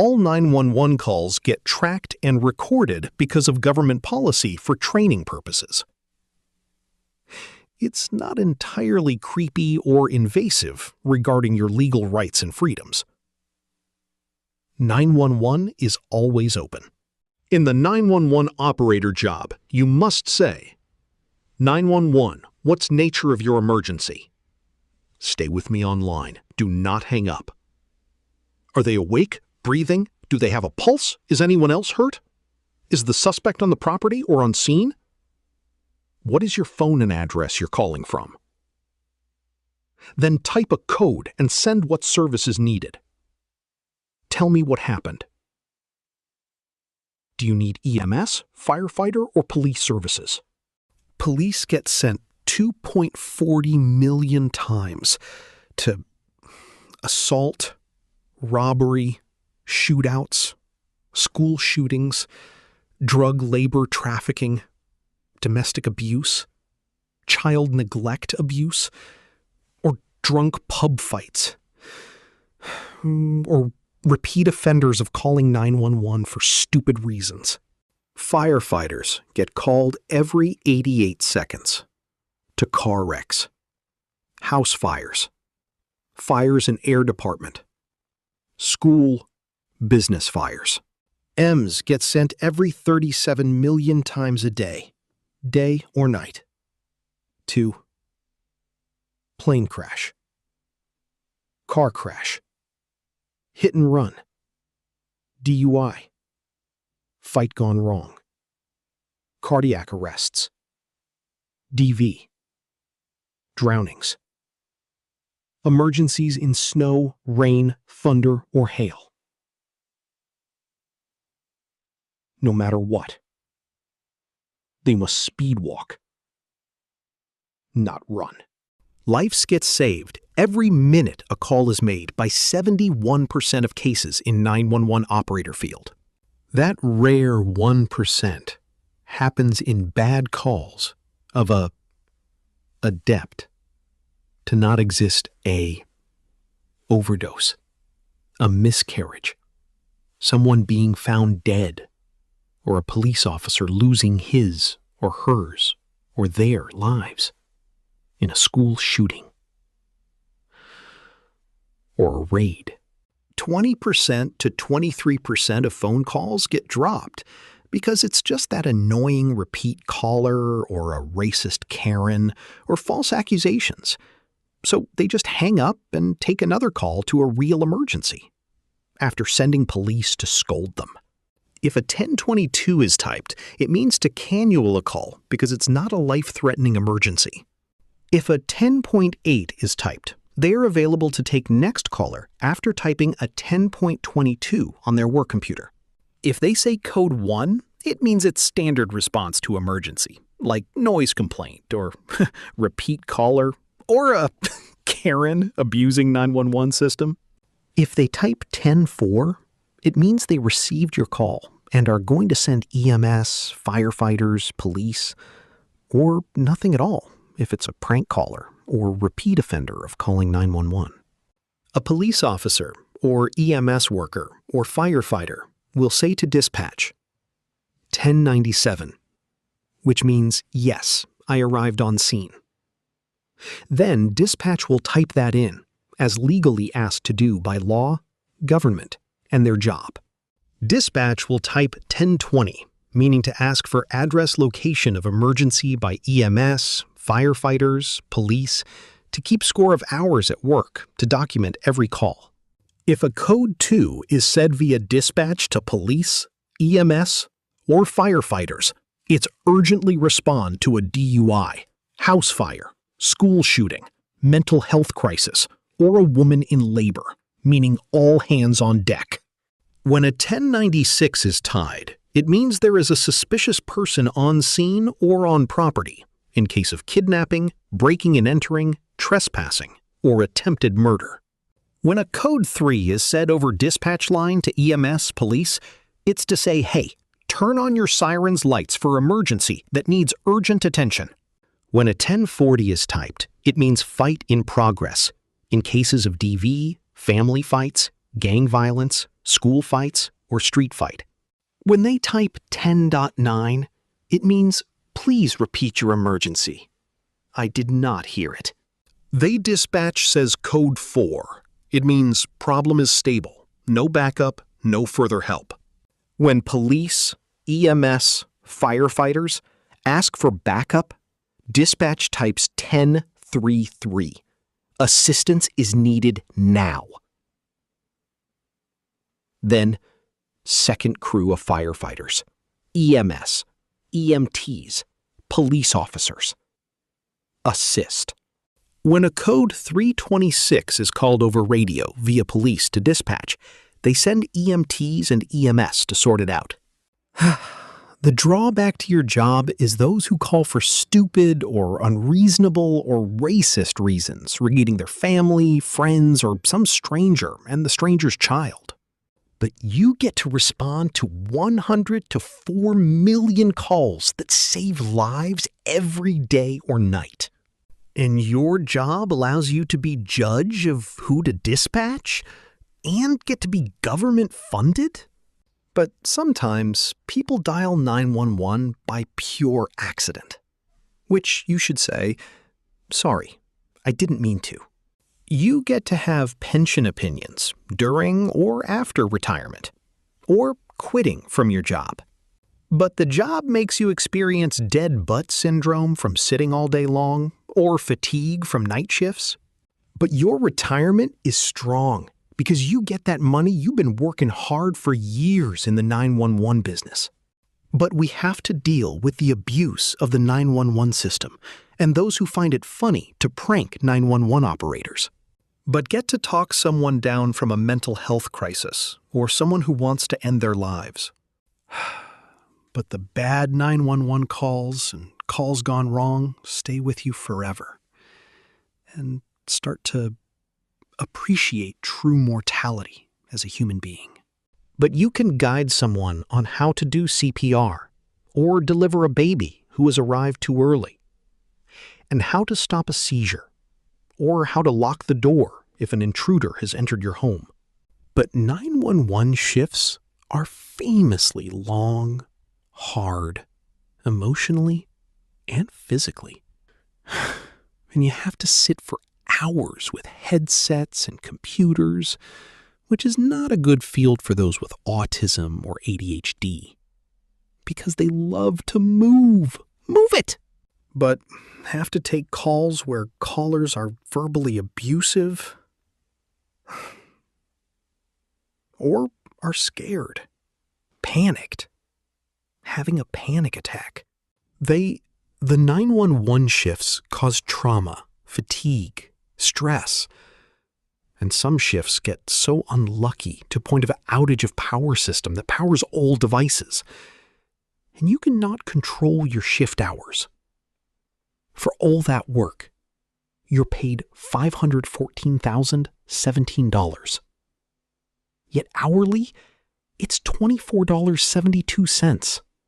All 911 calls get tracked and recorded because of government policy for training purposes. It's not entirely creepy or invasive regarding your legal rights and freedoms. 911 is always open. In the 911 operator job, you must say, 911, what's nature of your emergency? Stay with me online. Do not hang up. Are they awake? Breathing? Do they have a pulse? Is anyone else hurt? Is the suspect on the property or on scene? What is your phone and address you're calling from? Then type a code and send what service is needed. Tell me what happened. Do you need EMS, firefighter, or police services? Police get sent 2.40 million times to assault, robbery, shootouts, school shootings, drug labor trafficking, domestic abuse, child neglect abuse, or drunk pub fights, or repeat offenders of calling 911 for stupid reasons. Firefighters get called every 88 seconds to car wrecks, house fires, fires in air department, school, business fires. EMS get sent every 37 million times a day or night, to plane crash, car crash, hit and run, DUI, fight gone wrong, cardiac arrests, DV, drownings, emergencies in snow, rain, thunder, or hail. No matter what, they must speed walk, not run. Lives get saved every minute a call is made by 71% of cases in 911 operator field. That rare 1% happens in bad calls of a adept to not exist a overdose, a miscarriage, someone being found dead, or a police officer losing his or hers or their lives in a school shooting or a raid. 20% to 23% of phone calls get dropped because it's just that annoying repeat caller or a racist Karen or false accusations. So they just hang up and take another call to a real emergency after sending police to scold them. If a 1022 is typed, it means to cannula a call because it's not a life-threatening emergency. If a 10.8 is typed, they are available to take next caller after typing a 10.22 on their work computer. If they say code 1, it means it's standard response to emergency, like noise complaint or repeat caller or a Karen abusing 911 system. If they type 10.4, it means they received your call and are going to send EMS, firefighters, police, or nothing at all if it's a prank caller or repeat offender of calling 911. A police officer or EMS worker or firefighter will say to dispatch, 1097, which means, yes, I arrived on scene. Then dispatch will type that in, as legally asked to do by law, government, and their job. Dispatch will type 1020, meaning to ask for address location of emergency by EMS, firefighters, police, to keep score of hours at work to document every call. If a code 2 is said via dispatch to police, EMS, or firefighters, it's urgently respond to a DUI, house fire, school shooting, mental health crisis, or a woman in labor, meaning all hands on deck. When a 1096 is tied, it means there is a suspicious person on scene or on property in case of kidnapping, breaking and entering, trespassing, or attempted murder. When a code 3 is said over dispatch line to EMS police, it's to say, hey, turn on your siren's lights for emergency that needs urgent attention. When a 1040 is typed, it means fight in progress in cases of DV, family fights, gang violence, school fights, or street fight. When they type 10.9, it means, "Please repeat your emergency." I did not hear it. They dispatch says code 4. It means problem is stable, no backup, no further help. When police, EMS, firefighters ask for backup, dispatch types 1033. Assistance is needed now. Then, second crew of firefighters, EMS, EMTs, police officers. Assist. When a code 326 is called over radio via police to dispatch, they send EMTs and EMS to sort it out. The drawback to your job is those who call for stupid or unreasonable or racist reasons regarding their family, friends, or some stranger and the stranger's child. But you get to respond to 100 to 4 million calls that save lives every day or night. And your job allows you to be judge of who to dispatch and get to be government funded? But sometimes people dial 911 by pure accident. Which you should say, "Sorry, I didn't mean to." You get to have pension opinions during or after retirement, or quitting from your job. But the job makes you experience dead butt syndrome from sitting all day long, or fatigue from night shifts. But your retirement is strong because you get that money you've been working hard for years in the 911 business. But we have to deal with the abuse of the 911 system and those who find it funny to prank 911 operators. But get to talk someone down from a mental health crisis or someone who wants to end their lives. But the bad 911 calls and calls gone wrong stay with you forever. And start to appreciate true mortality as a human being. But you can guide someone on how to do CPR or deliver a baby who has arrived too early, and how to stop a seizure, or how to lock the door if an intruder has entered your home. But 911 shifts are famously long, hard, emotionally and physically. And you have to sit for hours with headsets and computers, which is not a good field for those with autism or ADHD. Because they love to move. Move it! But have to take calls where callers are verbally abusive or are scared, panicked, having a panic attack. The 911 shifts cause trauma, fatigue, stress, and some shifts get so unlucky to point of outage of power system that powers all devices, and you cannot control your shift hours. For all that work, you're paid $514,017. Yet hourly, it's $24.72.